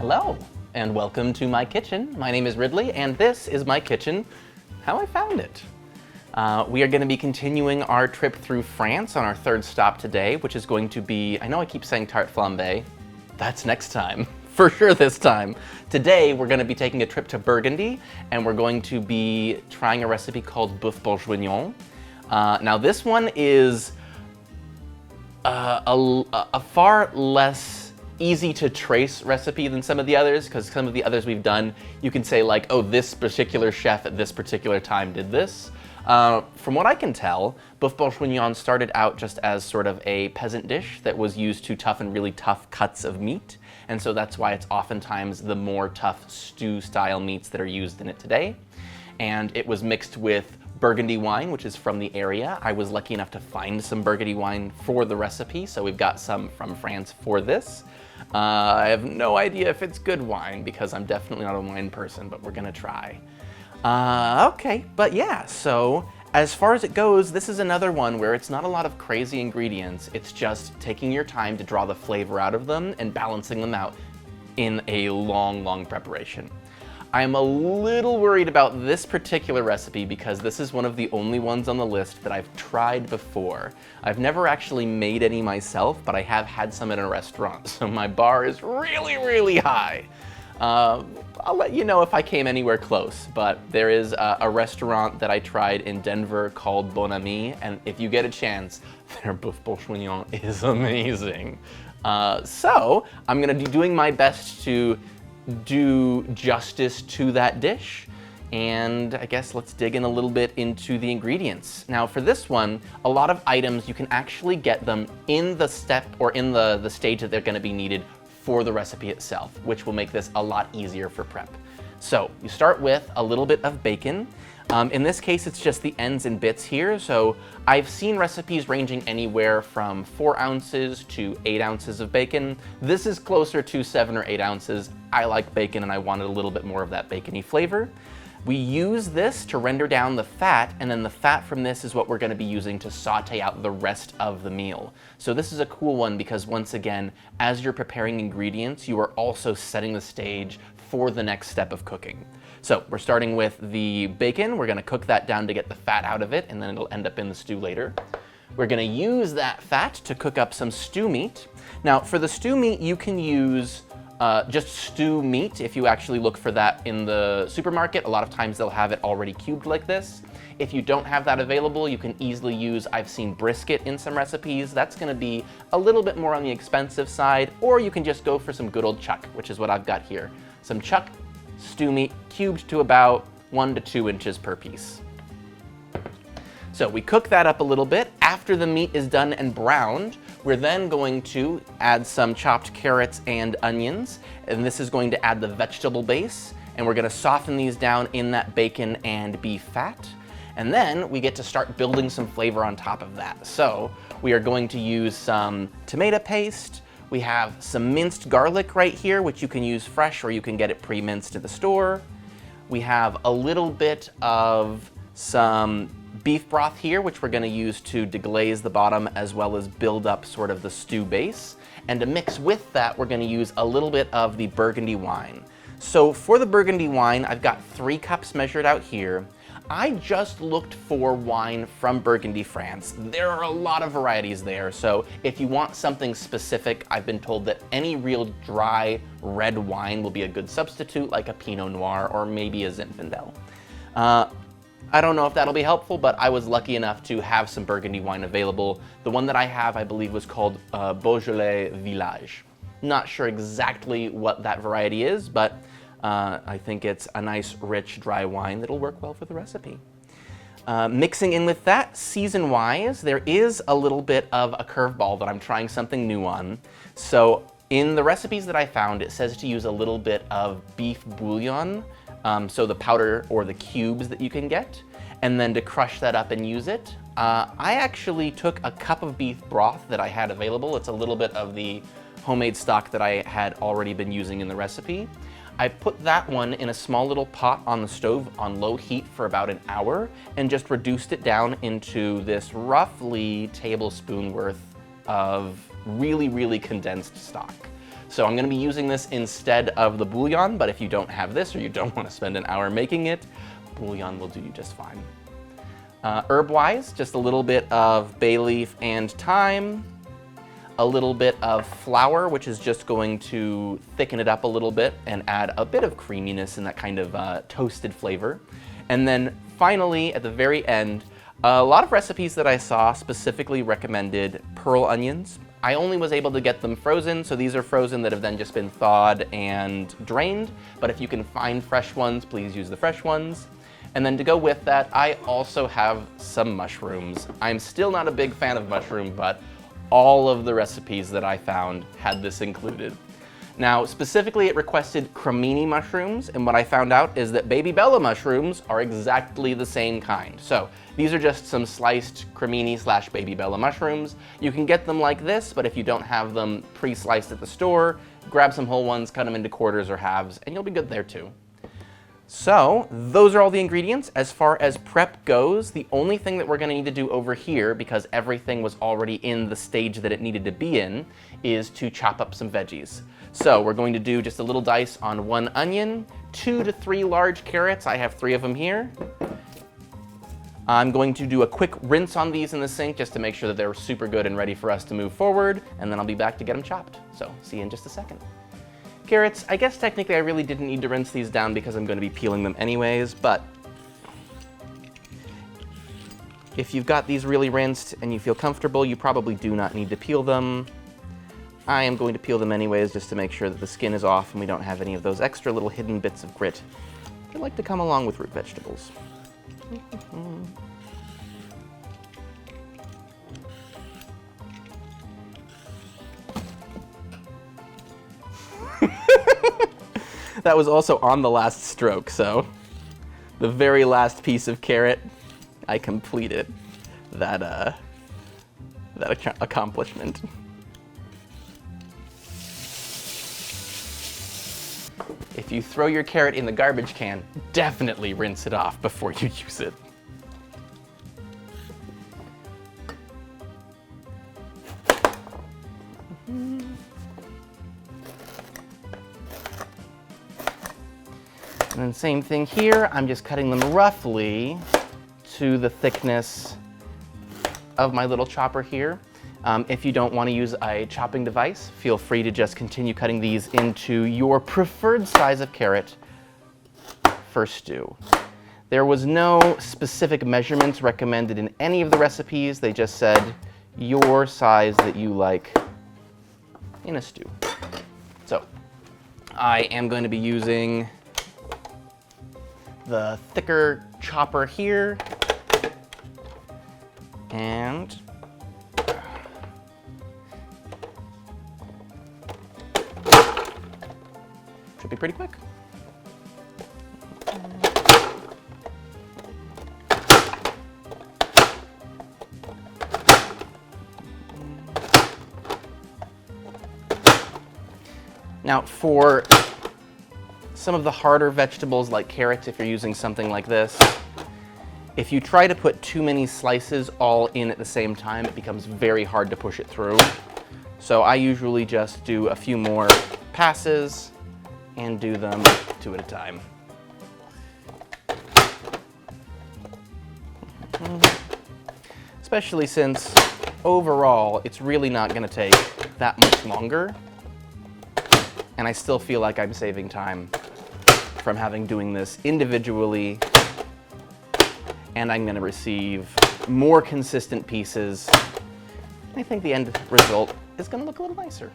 Hello, and welcome to my kitchen. My name is Ridley, and this is my kitchen, how I found it. We are going to be continuing our trip through France on our third stop today, which is going to be, I know I keep saying tarte flambée, that's next time, for sure this time. Today, we're going to be taking a trip to Burgundy, and we're going to be trying a recipe called Boeuf Bourguignon. Now this one is a far less easy to trace recipe than some of the others, because some of the others we've done, you can say like, oh, this particular chef at this particular time did this. From what I can tell, Boeuf Bourguignon started out just as sort of a peasant dish that was used to toughen really tough cuts of meat, and so that's why it's oftentimes the more tough stew-style meats that are used in it today. And it was mixed with Burgundy wine, which is from the area. I was lucky enough to find some Burgundy wine for the recipe, so we've got some from France for this. I have no idea if it's good wine because I'm definitely not a wine person, but we're gonna try. Okay, but yeah, so as far as it goes, this is another one where it's not a lot of crazy ingredients. It's just taking your time to draw the flavor out of them and balancing them out in a long preparation. I'm a little worried about this particular recipe because this is one of the only ones on the list that I've tried before. I've never actually made any myself, but I have had some in a restaurant, so my bar is really high. I'll let you know if I came anywhere close, but there is a restaurant that I tried in Denver called Bon Ami, and if you get a chance, their Boeuf Bourguignon is amazing. So I'm gonna be doing my best to do justice to that dish, and I guess let's dig in a little bit into the ingredients. Now for this one, a lot of items you can actually get them in the step or in the stage that they're going to be needed for the recipe itself, which will make this a lot easier for prep. So you start with a little bit of bacon. In this case, it's just the ends and bits here. So I've seen recipes ranging anywhere from 4 ounces to 8 ounces of bacon. This is closer to 7 or 8 ounces. I like bacon and I wanted a little bit more of that bacony flavor. We use this to render down the fat, and then the fat from this is what we're going to be using to saute out the rest of the meal. So this is a cool one because once again, as you're preparing ingredients, you are also setting the stage for the next step of cooking. So we're starting with the bacon. We're gonna cook that down to get the fat out of it, and then it'll end up in the stew later. We're gonna use that fat to cook up some stew meat. Now for the stew meat, you can use just stew meat if you actually look for that in the supermarket. A lot of times they'll have it already cubed like this. If you don't have that available, you can easily use, I've seen brisket in some recipes. That's gonna be a little bit more on the expensive side, or you can just go for some good old chuck, which is what I've got here. Some chuck stew meat cubed to about 1 to 2 inches per piece. So we cook that up a little bit. After the meat is done and browned, we're then going to add some chopped carrots and onions, and this is going to add the vegetable base, and we're gonna soften these down in that bacon and beef fat. And then we get to start building some flavor on top of that. So we are going to use some tomato paste. We have some minced garlic right here, which you can use fresh or you can get it pre-minced at the store. We have a little bit of some beef broth here, which we're gonna use to deglaze the bottom as well as build up sort of the stew base. And to mix with that, we're gonna use a little bit of the Burgundy wine. So for the Burgundy wine, I've got 3 cups measured out here. I just looked for wine from Burgundy, France. There are a lot of varieties there, so if you want something specific, I've been told that any real dry red wine will be a good substitute, like a Pinot Noir or maybe a Zinfandel. I don't know if that'll be helpful, but I was lucky enough to have some Burgundy wine available. The one that I have, I believe, was called Beaujolais Village. Not sure exactly what that variety is, but I think it's a nice, rich, dry wine that'll work well for the recipe. Mixing in with that, season-wise, there is a little bit of a curveball that I'm trying something new on. So in the recipes that I found, it says to use a little bit of beef bouillon, so the powder or the cubes that you can get, and then to crush that up and use it. I actually took a cup of beef broth that I had available. It's a little bit of the homemade stock that I had already been using in the recipe. I put that one in a small little pot on the stove on low heat for about an hour and just reduced it down into this roughly tablespoon worth of really condensed stock. So I'm going to be using this instead of the bouillon, but if you don't have this or you don't want to spend an hour making it, bouillon will do you just fine. Herb-wise, just a little bit of bay leaf and thyme, a little bit of flour, which is just going to thicken it up a little bit and add a bit of creaminess and that kind of toasted flavor. And then finally, at the very end, a lot of recipes that I saw specifically recommended pearl onions. I only was able to get them frozen, so these are frozen that have then just been thawed and drained. But if you can find fresh ones, please use the fresh ones. And then to go with that, I also have some mushrooms. I'm still not a big fan of mushroom, but all of the recipes that I found had this included. Now, specifically, it requested cremini mushrooms, and what I found out is that baby Bella mushrooms are exactly the same kind. So these are just some sliced cremini / baby Bella mushrooms. You can get them like this, but if you don't have them pre-sliced at the store, grab some whole ones, cut them into quarters or halves, and you'll be good there too. So those are all the ingredients. As far as prep goes, the only thing that we're going to need to do over here, because everything was already in the stage that it needed to be in, is to chop up some veggies. So we're going to do just a little dice on 1 onion, 2 to 3 large carrots. I have 3 of them here. I'm going to do a quick rinse on these in the sink just to make sure that they're super good and ready for us to move forward, and then I'll be back to get them chopped. So see you in just a second. Carrots, I guess technically I really didn't need to rinse these down because I'm going to be peeling them anyways, but if you've got these really rinsed and you feel comfortable, you probably do not need to peel them. I am going to peel them anyways just to make sure that the skin is off and we don't have any of those extra little hidden bits of grit that like to come along with root vegetables. That was also on the last stroke, so the very last piece of carrot, I completed that accomplishment. If you throw your carrot in the garbage can, definitely rinse it off before you use it. And then same thing here, I'm just cutting them roughly to the thickness of my little chopper here. If you don't want to use a chopping device, feel free to just continue cutting these into your preferred size of carrot for stew. There was no specific measurements recommended in any of the recipes. They just said your size that you like in a stew. So I am going to be using the thicker chopper here, and should be pretty quick. Now for some of the harder vegetables like carrots, if you're using something like this, if you try to put too many slices all in at the same time, it becomes very hard to push it through. So I usually just do a few more passes and do them 2 at a time. Especially since overall, it's really not going to take that much longer. And I still feel like I'm saving time from doing this individually, and I'm going to receive more consistent pieces. I think the end result is going to look a little nicer.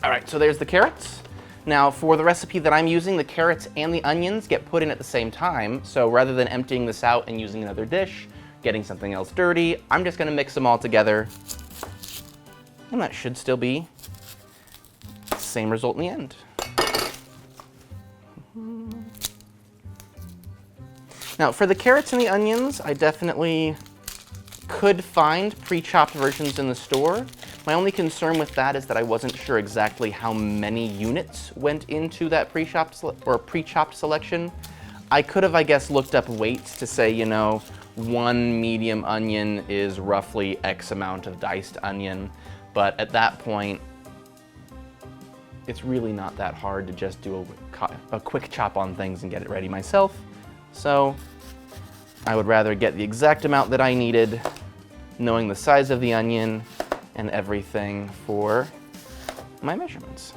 All right, so there's the carrots. Now for the recipe that I'm using, the carrots and the onions get put in at the same time. So rather than emptying this out and using another dish, getting something else dirty, I'm just gonna mix them all together. And that should still be the same result in the end. Now for the carrots and the onions, I definitely could find pre-chopped versions in the store. My only concern with that is that I wasn't sure exactly how many units went into that pre-chopped selection. I could have, I guess, looked up weights to say, you know, one medium onion is roughly X amount of diced onion, but at that point, it's really not that hard to just do a quick chop on things and get it ready myself. So I would rather get the exact amount that I needed, knowing the size of the onion and everything for my measurements.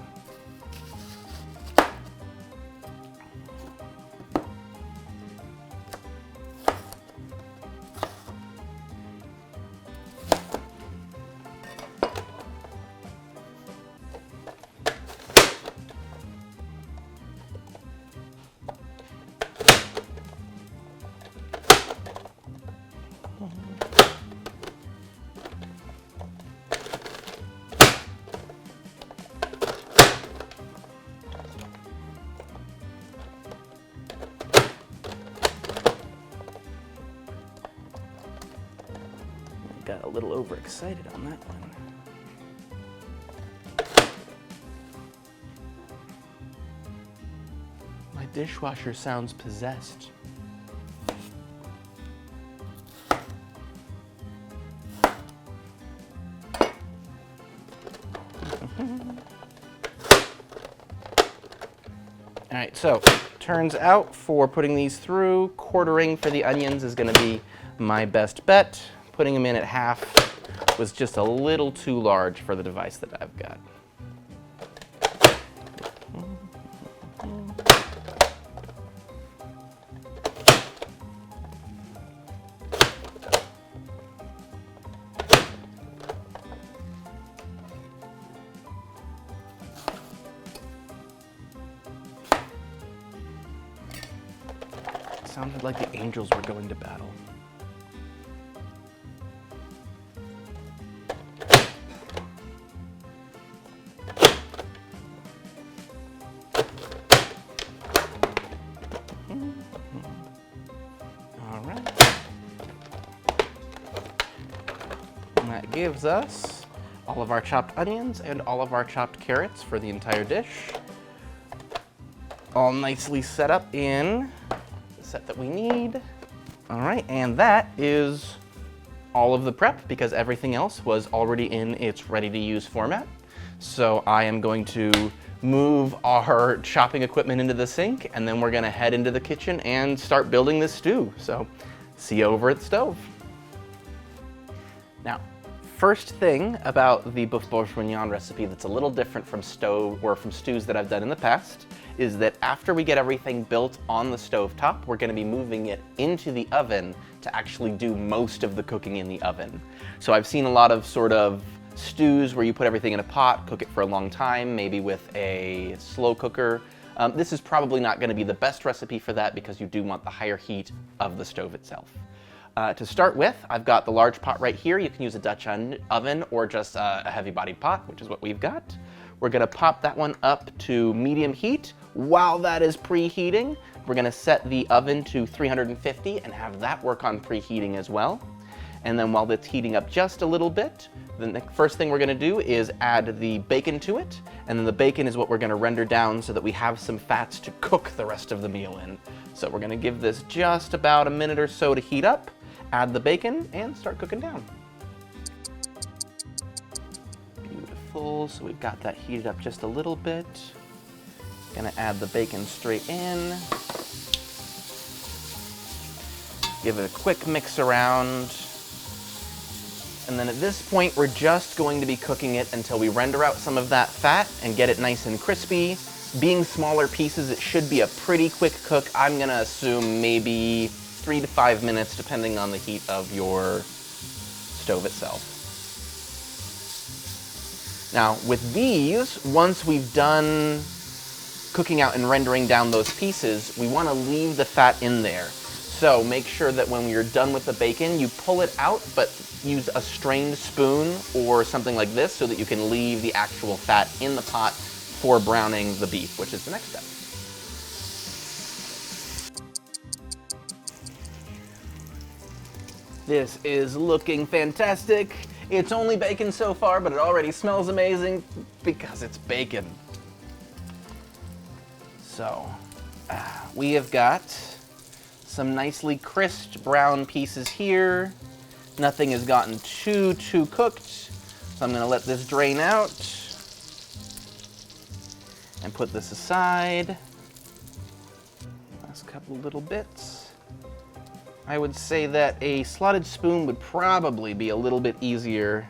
Got a little overexcited on that one. My dishwasher sounds possessed. All right, so turns out for putting these through, quartering for the onions is going to be my best bet. Putting them in at half was just a little too large for the device that I've got. It sounded like the angels were going to battle. That gives us all of our chopped onions and all of our chopped carrots for the entire dish. All nicely set up in the set that we need. All right, and that is all of the prep because everything else was already in its ready-to-use format. So I am going to move our chopping equipment into the sink, and then we're gonna head into the kitchen and start building this stew. So see you over at the stove. Now, first thing about the Boeuf Bourguignon recipe that's a little different from stews that I've done in the past is that after we get everything built on the stove top, we're gonna be moving it into the oven to actually do most of the cooking in the oven. So I've seen a lot of sort of stews where you put everything in a pot, cook it for a long time, maybe with a slow cooker. This is probably not gonna be the best recipe for that because you do want the higher heat of the stove itself. To start with, I've got the large pot right here. You can use a Dutch oven or just a heavy-bodied pot, which is what we've got. We're gonna pop that one up to medium heat. While that is preheating, we're gonna set the oven to 350 and have that work on preheating as well. And then while it's heating up just a little bit, the first thing we're gonna do is add the bacon to it. And then the bacon is what we're gonna render down so that we have some fats to cook the rest of the meal in. So we're gonna give this just about a minute or so to heat up, add the bacon, and start cooking down. Beautiful, so we've got that heated up just a little bit. Gonna add the bacon straight in. Give it a quick mix around. And then at this point, we're just going to be cooking it until we render out some of that fat and get it nice and crispy. Being smaller pieces, it should be a pretty quick cook. I'm gonna assume maybe 3 to 5 minutes, depending on the heat of your stove itself. Now, with these, once we've done cooking out and rendering down those pieces, we wanna leave the fat in there. So make sure that when you're done with the bacon, you pull it out, but use a strained spoon or something like this so that you can leave the actual fat in the pot for browning the beef, which is the next step. This is looking fantastic. It's only bacon so far, but it already smells amazing because it's bacon. So, we have got some nicely crisped brown pieces here. Nothing has gotten too cooked. So I'm gonna let this drain out and put this aside. Last couple little bits. I would say that a slotted spoon would probably be a little bit easier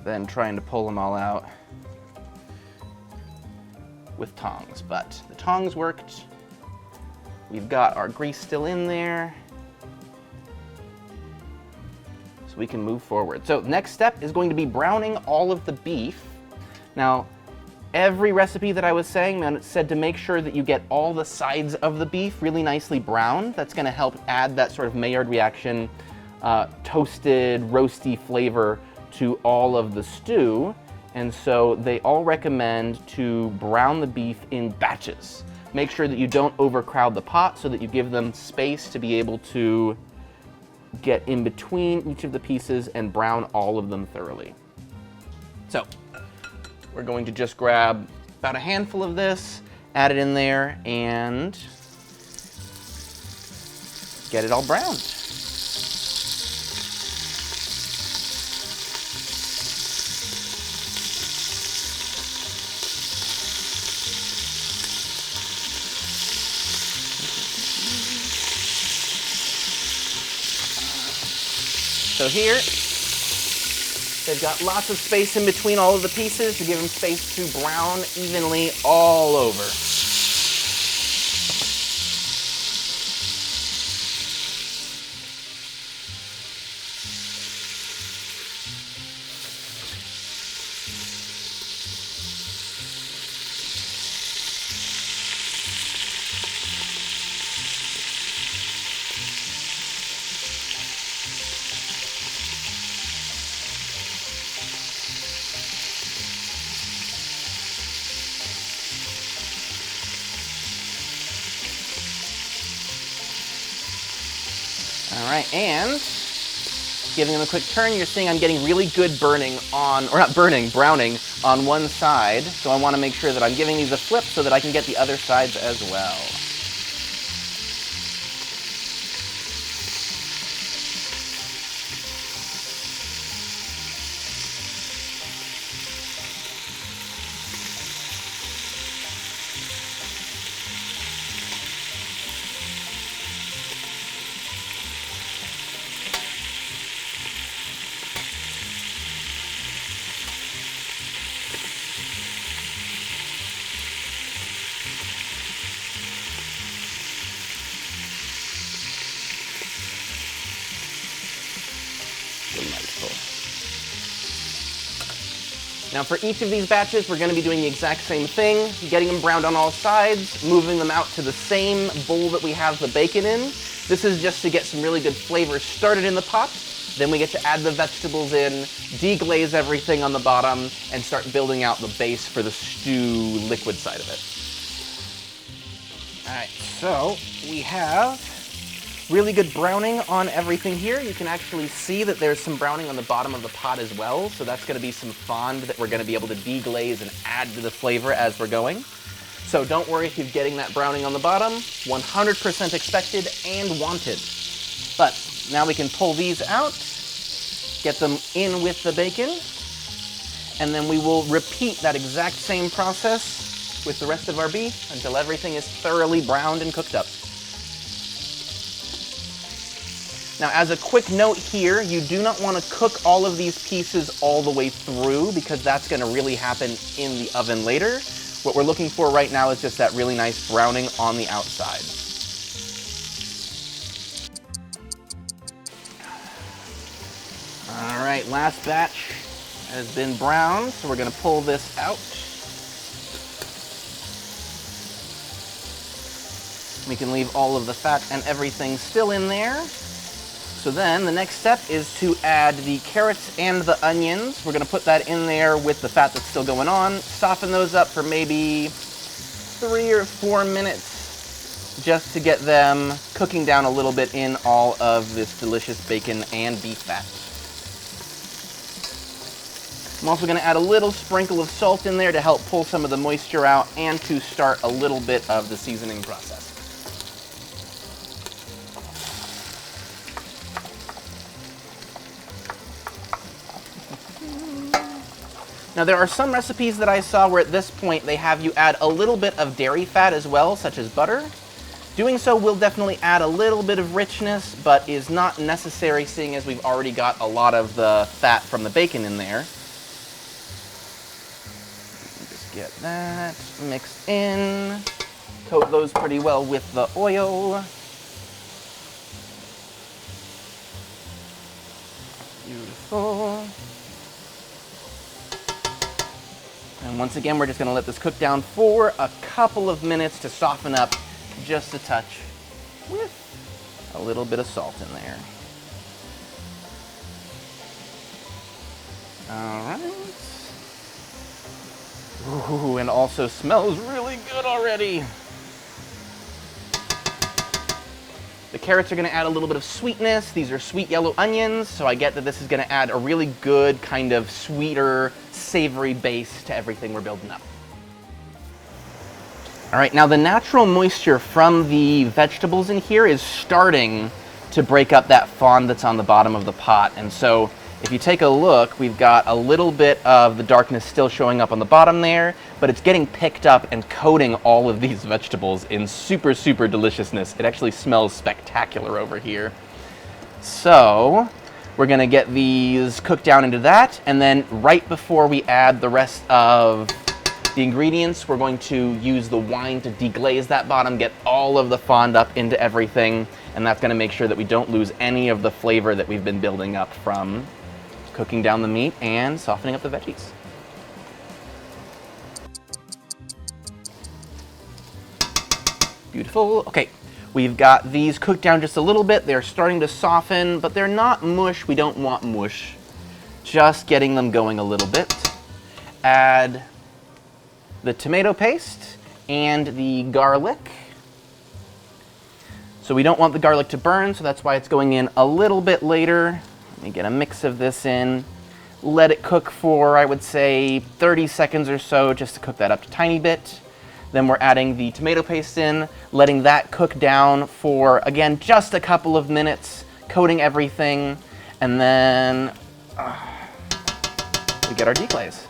than trying to pull them all out with tongs, but the tongs worked. We've got our grease still in there, so we can move forward. So next step is going to be browning all of the beef. Now, every recipe that I was saying, it said to make sure that you get all the sides of the beef really nicely browned. That's gonna help add that sort of Maillard reaction, toasted, roasty flavor to all of the stew. And so they all recommend to brown the beef in batches. Make sure that you don't overcrowd the pot so that you give them space to be able to get in between each of the pieces and brown all of them thoroughly. So we're going to just grab about a handful of this, add it in there, and get it all browned. So here, they've got lots of space in between all of the pieces to give them space to brown evenly all over. All right, and giving them a quick turn, you're seeing I'm getting really good burning on, or not burning, browning on one side. So I want to make sure that I'm giving these a flip so that I can get the other sides as well. Delightful. Now for each of these batches, we're going to be doing the exact same thing, getting them browned on all sides, moving them out to the same bowl that we have the bacon in. This is just to get some really good flavor started in the pot. Then we get to add the vegetables in, deglaze everything on the bottom, and start building out the base for the stew liquid side of it. All right, so we have really good browning on everything here. You can actually see that there's some browning on the bottom of the pot as well, so that's gonna be some fond that we're gonna be able to deglaze and add to the flavor as we're going. So don't worry if you're getting that browning on the bottom, 100% expected and wanted. But now we can pull these out, get them in with the bacon, and then we will repeat that exact same process with the rest of our beef until everything is thoroughly browned and cooked up. Now, as a quick note here, you do not want to cook all of these pieces all the way through because that's going to really happen in the oven later. What we're looking for right now is just that really nice browning on the outside. All right, last batch has been browned, so we're going to pull this out. We can leave all of the fat and everything still in there. So then the next step is to add the carrots and the onions. We're gonna put that in there with the fat that's still going on, soften those up for maybe 3 or 4 minutes just to get them cooking down a little bit in all of this delicious bacon and beef fat. I'm also gonna add a little sprinkle of salt in there to help pull some of the moisture out and to start a little bit of the seasoning process. Now there are some recipes that I saw where at this point they have you add a little bit of dairy fat as well, such as butter. Doing so will definitely add a little bit of richness, but is not necessary seeing as we've already got a lot of the fat from the bacon in there. Just get that mixed in. Coat those pretty well with the oil. Beautiful. And once again, we're just going to let this cook down for a couple of minutes to soften up just a touch with a little bit of salt in there. All right. Ooh, and also smells really good already. The carrots are going to add a little bit of sweetness. These are sweet yellow onions, so I get that this is going to add a really good kind of sweeter, savory base to everything we're building up. All right, now the natural moisture from the vegetables in here is starting to break up that fond that's on the bottom of the pot. And so if you take a look, we've got a little bit of the darkness still showing up on the bottom there, but it's getting picked up and coating all of these vegetables in super, super deliciousness. It actually smells spectacular over here. So we're gonna get these cooked down into that, and then right before we add the rest of the ingredients, we're going to use the wine to deglaze that bottom, get all of the fond up into everything, and that's gonna make sure that we don't lose any of the flavor that we've been building up from cooking down the meat and softening up the veggies. Beautiful. Okay, we've got these cooked down just a little bit. They're starting to soften, but they're not mush. We don't want mush. Just getting them going a little bit. Add the tomato paste and the garlic. So we don't want the garlic to burn, so that's why it's going in a little bit later. Let me get a mix of this in. Let it cook for, I would say, 30 seconds or so, just to cook that up a tiny bit. Then we're adding the tomato paste in, letting that cook down for, again, just a couple of minutes, coating everything, and then we get our deglaze.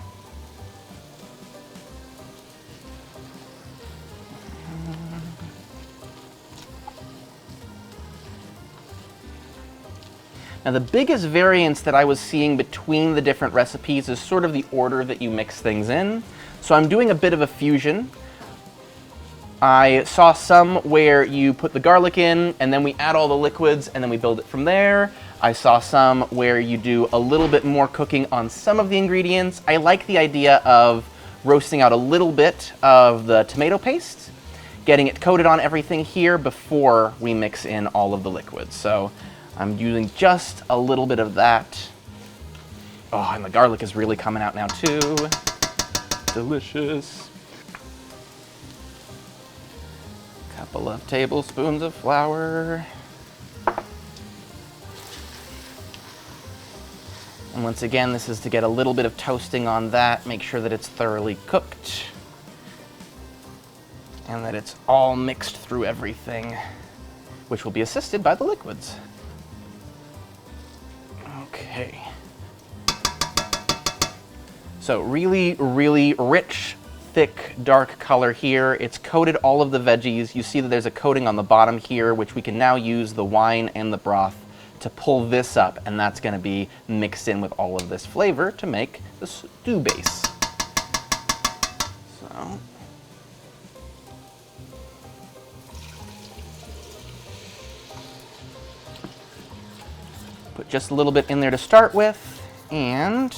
Now the biggest variance that I was seeing between the different recipes is sort of the order that you mix things in. So I'm doing a bit of a fusion. I saw some where you put the garlic in and then we add all the liquids and then we build it from there. I saw some where you do a little bit more cooking on some of the ingredients. I like the idea of roasting out a little bit of the tomato paste, getting it coated on everything here before we mix in all of the liquids. So I'm using just a little bit of that. Oh, and the garlic is really coming out now too. Delicious. Couple of tablespoons of flour. And once again, this is to get a little bit of toasting on that, make sure that it's thoroughly cooked and that it's all mixed through everything, which will be assisted by the liquids. Okay. So really, really rich, thick, dark color here. It's coated all of the veggies. You see that there's a coating on the bottom here, which we can now use the wine and the broth to pull this up, and that's going to be mixed in with all of this flavor to make the stew base. So put just a little bit in there to start with, and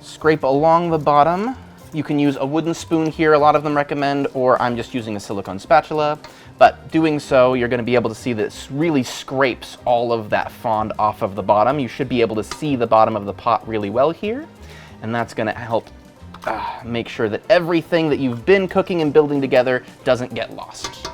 scrape along the bottom. You can use a wooden spoon here, a lot of them recommend, or I'm just using a silicone spatula. But doing so, you're going to be able to see that it really scrapes all of that fond off of the bottom. You should be able to see the bottom of the pot really well here, and that's going to help make sure that everything that you've been cooking and building together doesn't get lost.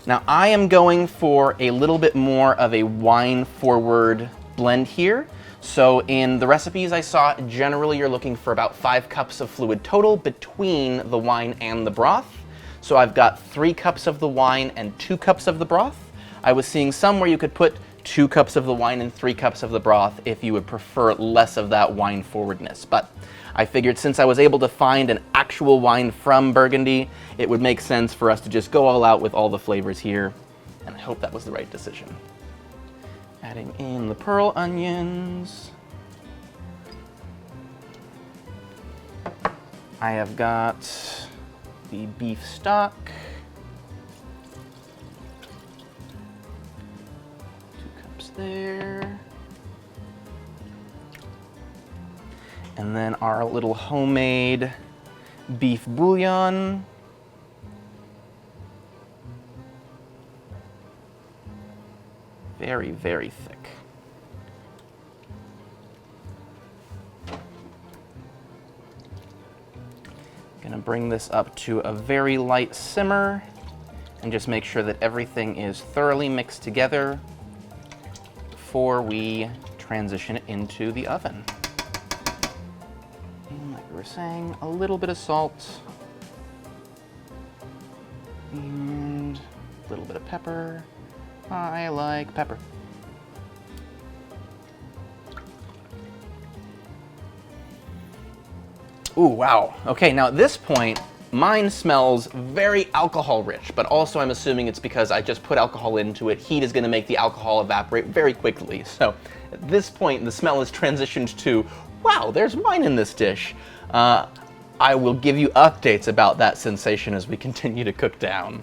Now I am going for a little bit more of a wine-forward blend here. So in the recipes I saw, generally you're looking for about 5 cups of fluid total between the wine and the broth. So I've got 3 cups of the wine and 2 cups of the broth. I was seeing some where you could put 2 cups of the wine and 3 cups of the broth if you would prefer less of that wine forwardness. But I figured since I was able to find an actual wine from Burgundy, it would make sense for us to just go all out with all the flavors here, and I hope that was the right decision. Adding in the pearl onions. I have got the beef stock. 2 cups there. And then our little homemade beef bouillon. Very, very thick. Gonna bring this up to a very light simmer and just make sure that everything is thoroughly mixed together before we transition it into the oven. And like we were saying, a little bit of salt and a little bit of pepper. I like pepper. Ooh, wow. Okay, now at this point, mine smells very alcohol rich, but also I'm assuming it's because I just put alcohol into it. Heat is gonna make the alcohol evaporate very quickly. So at this point, the smell has transitioned to, wow, there's wine in this dish. I will give you updates about that sensation as we continue to cook down.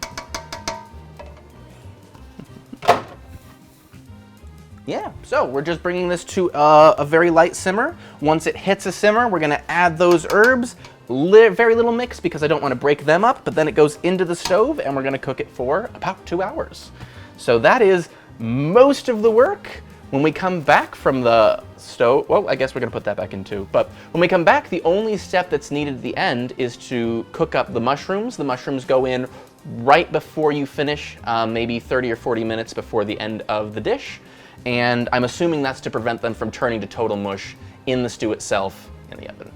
Yeah, so we're just bringing this to a very light simmer. Once it hits a simmer, we're gonna add those herbs. Very little mix because I don't wanna break them up, but then it goes into the stove and we're gonna cook it for about 2 hours. So that is most of the work. When we come back from the stove, well, I guess we're gonna put that back in too, but when we come back, the only step that's needed at the end is to cook up the mushrooms. The mushrooms go in right before you finish, maybe 30 or 40 minutes before the end of the dish. And I'm assuming that's to prevent them from turning to total mush in the stew itself in the oven.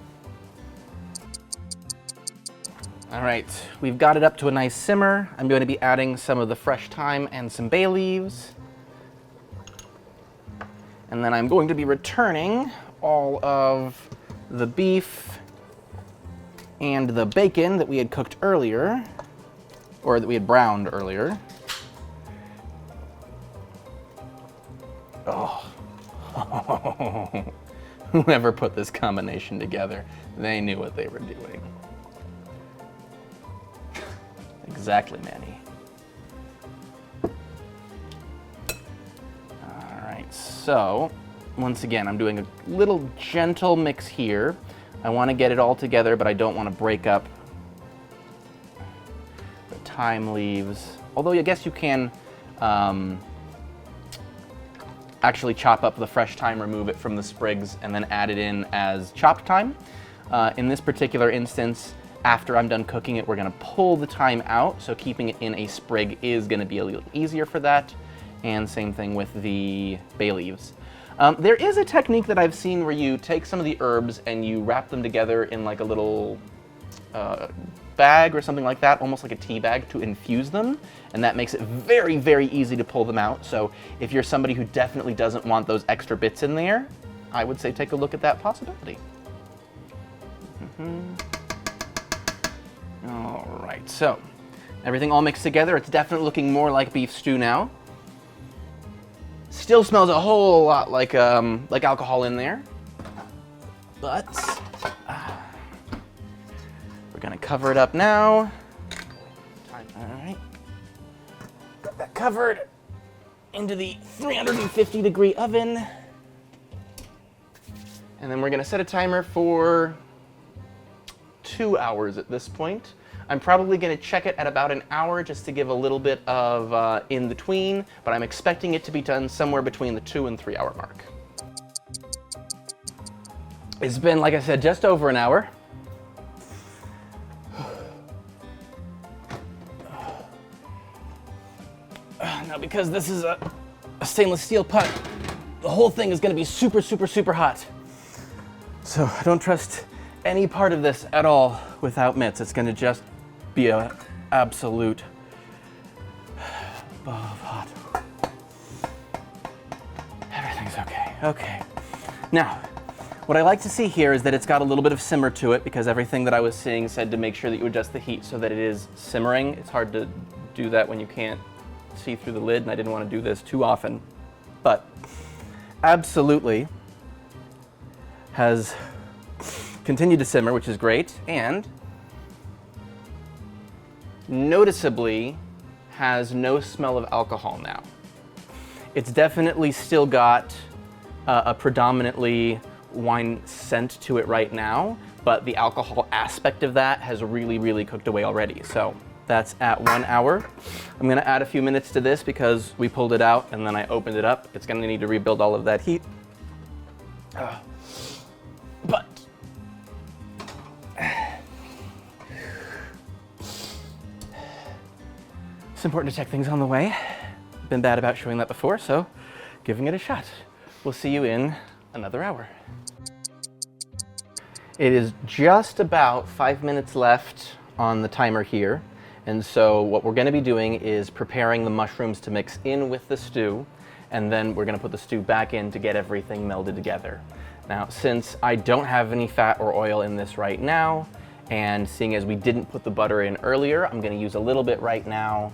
All right, we've got it up to a nice simmer. I'm going to be adding some of the fresh thyme and some bay leaves. And then I'm going to be returning all of the beef and the bacon that we had cooked earlier, or that we had browned earlier. Oh, whoever put this combination together, they knew what they were doing. Exactly, Manny. All right, so once again, I'm doing a little gentle mix here. I want to get it all together, but I don't want to break up the thyme leaves. Although I guess you can actually chop up the fresh thyme, remove it from the sprigs, and then add it in as chopped thyme. In this particular instance, after I'm done cooking it, we're gonna pull the thyme out, so keeping it in a sprig is gonna be a little easier for that, and same thing with the bay leaves. There is a technique that I've seen where you take some of the herbs and you wrap them together in like a little bag or something like that, almost like a tea bag, to infuse them, and that makes it very, very easy to pull them out. So if you're somebody who definitely doesn't want those extra bits in there, I would say take a look at that possibility. All right, so everything all mixed together. It's definitely looking more like beef stew now. Still smells a whole lot like alcohol in there, but we're gonna cover it up now. All right, got that covered into the 350-degree oven, and then we're gonna set a timer for 2 hours at this point. I'm probably going to check it at about an hour just to give a little bit of in between, but I'm expecting it to be done somewhere between the 2 and 3 hour mark. It's been, like I said, just over an hour. Now, because this is a stainless steel pot, the whole thing is going to be super, super, super hot. So I don't trust any part of this at all without mitts. It's going to just be an absolute ball of hot. Okay. Now, what I like to see here is that it's got a little bit of simmer to it because everything that I was seeing said to make sure that you adjust the heat so that it is simmering. It's hard to do that when you can't see through the lid, and I didn't want to do this too often. But absolutely has continued to simmer, which is great, and noticeably has no smell of alcohol now. It's definitely still got a predominantly wine scent to it right now, but the alcohol aspect of that has really, really cooked away already. So that's at 1 hour. I'm gonna add a few minutes to this because we pulled it out and then I opened it up. It's gonna need to rebuild all of that heat. But it's important to check things on the way. Been bad about showing that before, so giving it a shot. We'll see you in another hour. It is just about 5 minutes left on the timer here. And so what we're gonna be doing is preparing the mushrooms to mix in with the stew, and then we're gonna put the stew back in to get everything melded together. Now, since I don't have any fat or oil in this right now, and seeing as we didn't put the butter in earlier, I'm gonna use a little bit right now.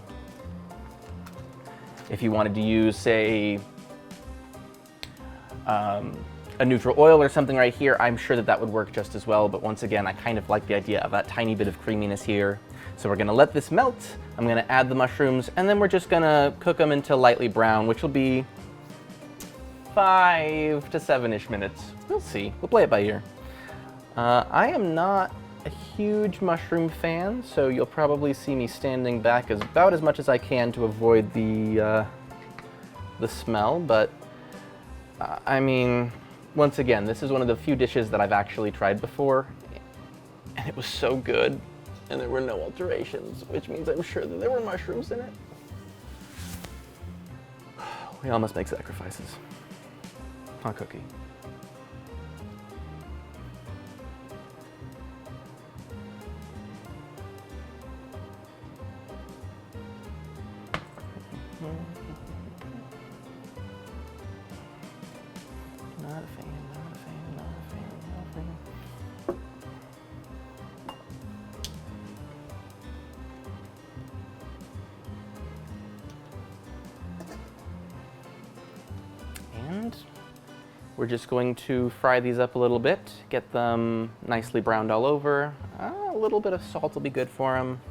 If you wanted to use, say, a neutral oil or something right here, I'm sure that that would work just as well. But once again, I kind of like the idea of that tiny bit of creaminess here. So we're gonna let this melt. I'm gonna add the mushrooms, and then we're just gonna cook them until lightly brown, which will be 5 to 7-ish minutes. We'll see, we'll play it by ear. I am not a huge mushroom fan, so you'll probably see me standing back about as much as I can to avoid the smell, but I mean, once again, this is one of the few dishes that I've actually tried before, and it was so good, and there were no alterations, which means I'm sure that there were mushrooms in it. We all must make sacrifices. Huh, Cookie? Not a fan, not a fan, not a fan, not a fan. And we're just going to fry these up a little bit, get them nicely browned all over. A little bit of salt will be good for them.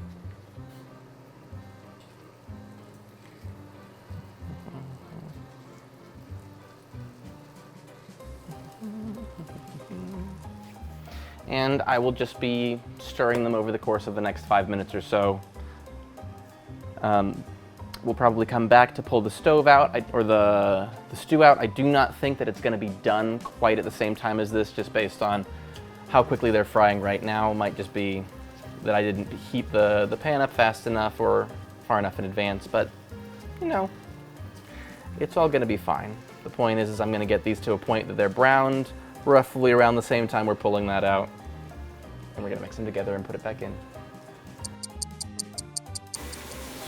And I will just be stirring them over the course of the next 5 minutes or so. We'll probably come back to pull the stove out, or the stew out. I do not think that it's gonna be done quite at the same time as this, just based on how quickly they're frying right now. It might just be that I didn't heat the pan up fast enough or far enough in advance, but you know, it's all gonna be fine. The point is I'm gonna get these to a point that they're browned roughly around the same time we're pulling that out. And we're gonna mix them together and put it back in.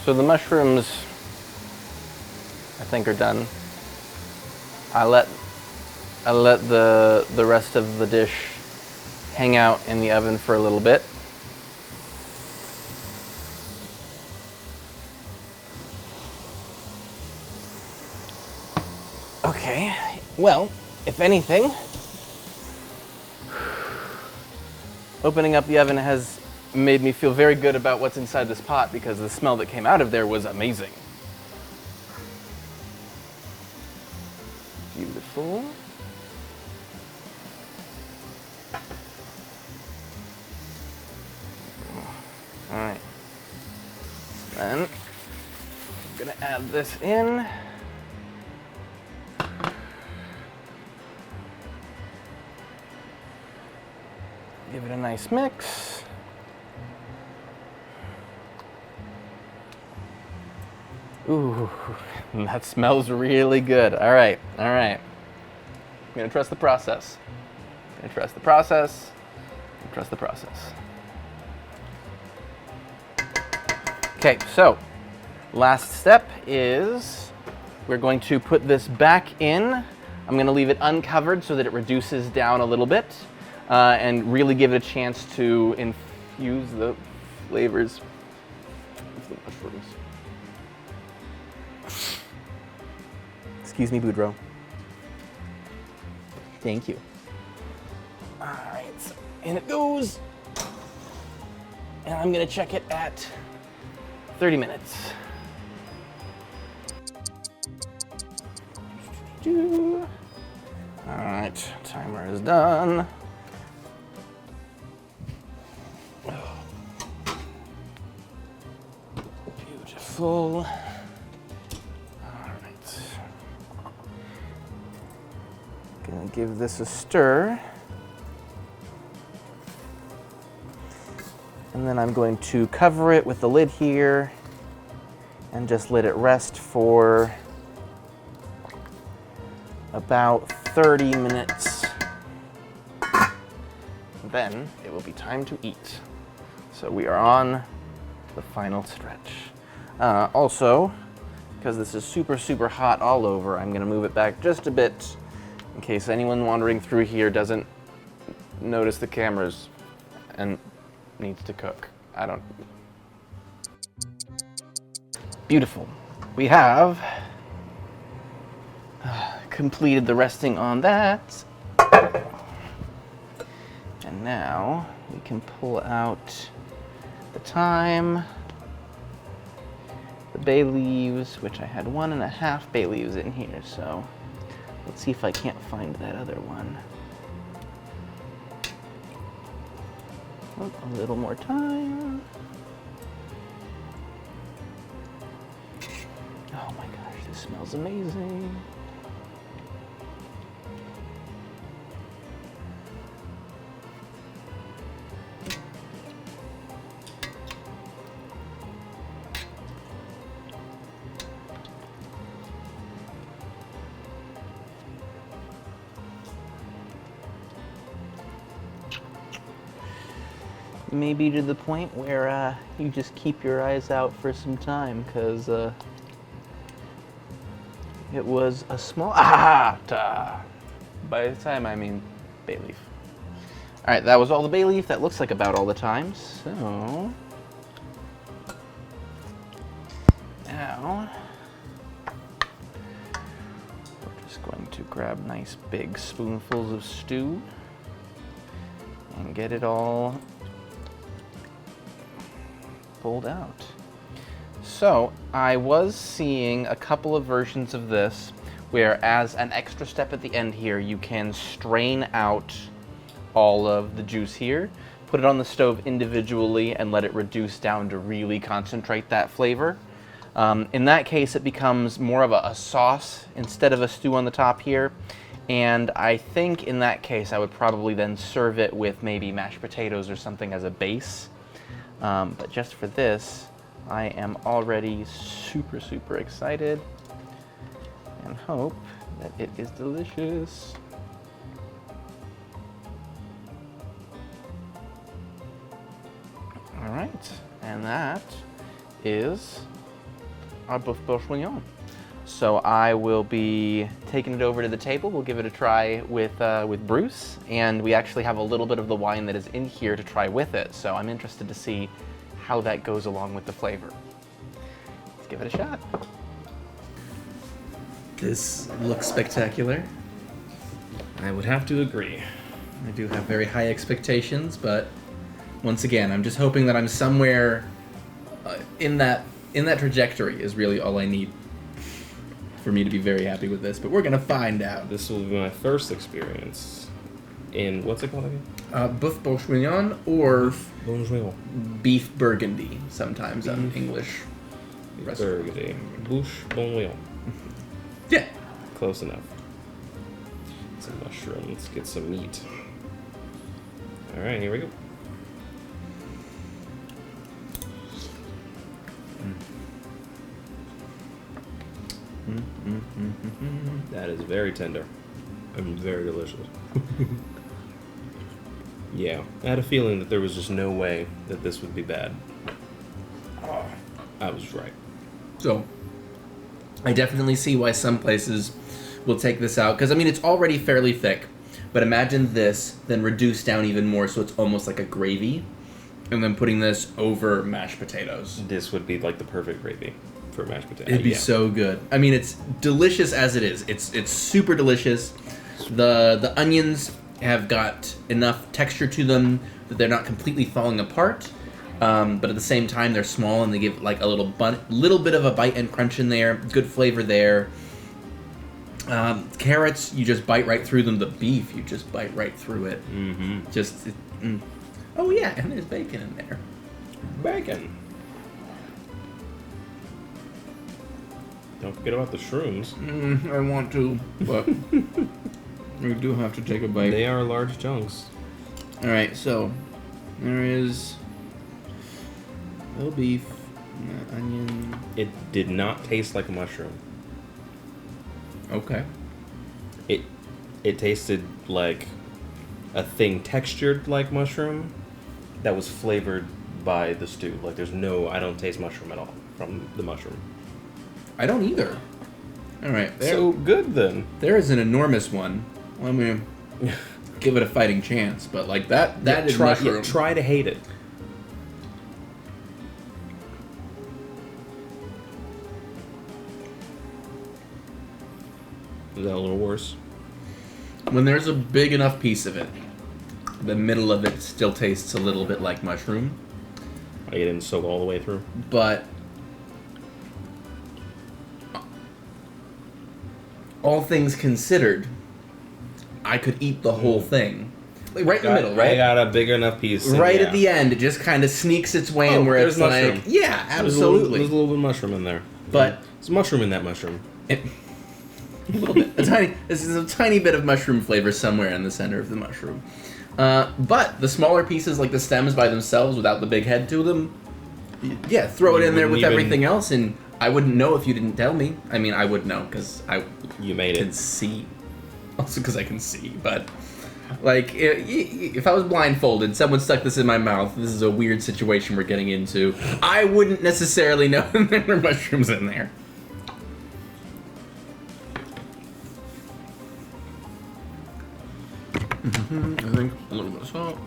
So the mushrooms, I think, are done. I let the rest of the dish hang out in the oven for a little bit. Okay, well, if anything, opening up the oven has made me feel very good about what's inside this pot, because the smell that came out of there was amazing. Beautiful. All right. Then I'm gonna add this in. Give it a nice mix. Ooh, that smells really good. All right, all right. I'm gonna trust the process. I'm gonna trust the process. Trust the process. Okay, so last step is we're going to put this back in. I'm gonna leave it uncovered so that it reduces down a little bit and really give it a chance to infuse the flavors of the mushrooms. Excuse me, Boudreaux. Thank you. All right, so in it goes. And I'm gonna check it at 30 minutes. All right, timer is done. Beautiful. All right. Gonna give this a stir. And then I'm going to cover it with the lid here and just let it rest for about 30 minutes. Then it will be time to eat. So we are on the final stretch. Also, because this is super, super hot all over, I'm gonna move it back just a bit in case anyone wandering through here doesn't notice the cameras and needs to cook. I don't. Beautiful. We have completed the resting on that. And now we can pull out the thyme, the bay leaves, which I had 1.5 bay leaves in here, so let's see if I can't find that other one. Oh, a little more thyme. Oh my gosh, this smells amazing. Maybe to the point where you just keep your eyes out for some time, because it was a small by the time I mean bay leaf. All right, that was all the bay leaf. That looks like about all the time. So now we're just going to grab nice big spoonfuls of stew and get it all pulled out. So I was seeing a couple of versions of this where, as an extra step at the end here, you can strain out all of the juice here, put it on the stove individually, and let it reduce down to really concentrate that flavor. In that case, it becomes more of a sauce instead of a stew on the top here. And I think in that case, I would probably then serve it with maybe mashed potatoes or something as a base. But just for this, I am already super, super excited and hope that it is delicious. All right, and that is our Boeuf Bourguignon. So I will be taking it over to the table. We'll give it a try with Bruce, and we actually have a little bit of the wine that is in here to try with it. So I'm interested to see how that goes along with the flavor. Let's give it a shot. This looks spectacular. I would have to agree. I do have very high expectations, but once again, I'm just hoping that I'm somewhere in that trajectory is really all I need for me to be very happy with this, but we're gonna find out. This will be my first experience in, what's it called again? Boeuf Bourguignon or Bourguignon. beef Burgundy, sometimes on English restaurants. Burgundy. Bouche Bourguignon. Yeah. Close enough. Some mushrooms, get some meat. Alright, here we go. That is very tender and very delicious. Yeah, I had a feeling that there was just no way that this would be bad. Oh, I was right. So, I definitely see why some places we'll take this out. Because, I mean, it's already fairly thick. But imagine this, then reduced down even more so it's almost like a gravy. And then putting this over mashed potatoes. This would be like the perfect gravy for mashed potatoes. It'd be so good. I mean, it's delicious as it is. It's super delicious. The onions have got enough texture to them that they're not completely falling apart. But at the same time, they're small and they give like a little bit of a bite and crunch in there. Good flavor there. Carrots, you just bite right through them. The beef, you just bite right through it. Mm-hmm. Oh yeah, and there's bacon in there. Bacon. Don't forget about the shrooms. I want to, but we do have to take a bite. They are large chunks. All right, so there is little beef, onion. It did not taste like a mushroom. Okay. It tasted like a thing textured like mushroom that was flavored by the stew. Like I don't taste mushroom at all from the mushroom. I don't either. All right. So good then. There is an enormous one. Let me give it a fighting chance, but like that is mushroom. Try to hate it. Is that a little worse? When there's a big enough piece of it, the middle of it still tastes a little bit like mushroom. Like it didn't soak all the way through? But all things considered, I could eat the whole thing. Like right in the middle, right? I got a big enough piece. Right at the end, it just kind of sneaks its way in where it's mushroom. like, yeah, absolutely. There's a little bit of mushroom in there. But there's mushroom in that mushroom. A little bit. This is a tiny bit of mushroom flavor somewhere in the center of the mushroom. But the smaller pieces, like the stems by themselves without the big head to them, yeah, throw it in there with everything else, and I wouldn't know if you didn't tell me. I mean, I would know because You made can it. see. Also because I can see, but like if I was blindfolded, someone stuck this in my mouth, this is a weird situation we're getting into. I wouldn't necessarily know there were mushrooms in there. I think a little bit of salt.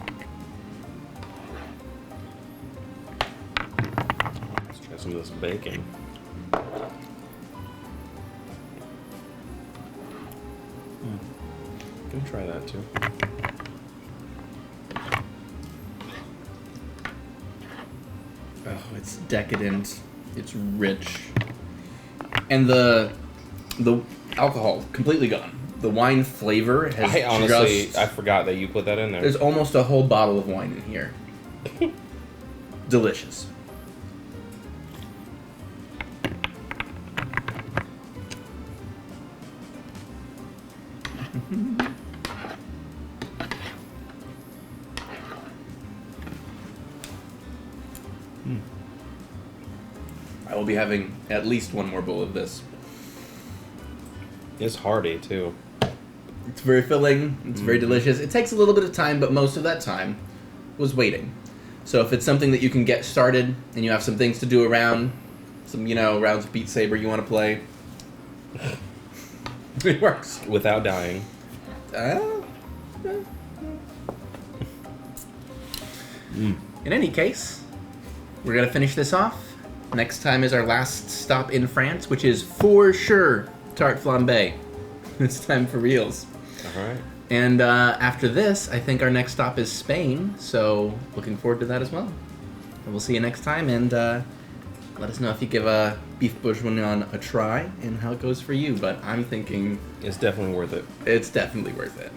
Let's try some of this bacon. Gonna try that too. Oh, it's decadent. It's rich. And the alcohol completely gone. The wine flavor has I forgot that you put that in there. There's almost a whole bottle of wine in here. Delicious. I will be having at least one more bowl of this. It's hearty too. It's very filling. It's very delicious. It takes a little bit of time, but most of that time was waiting. So if it's something that you can get started and you have some things to do around, some, rounds of Beat Saber you want to play, it works. Without dying. In any case, we're going to finish this off. Next time is our last stop in France, which is for sure tarte flambée. It's time for reals. All right. And after this, I think our next stop is Spain, so looking forward to that as well. And we'll see you next time, and let us know if you give a Boeuf Bourguignon a try and how it goes for you. But I'm thinking It's definitely worth it. it's definitely worth it.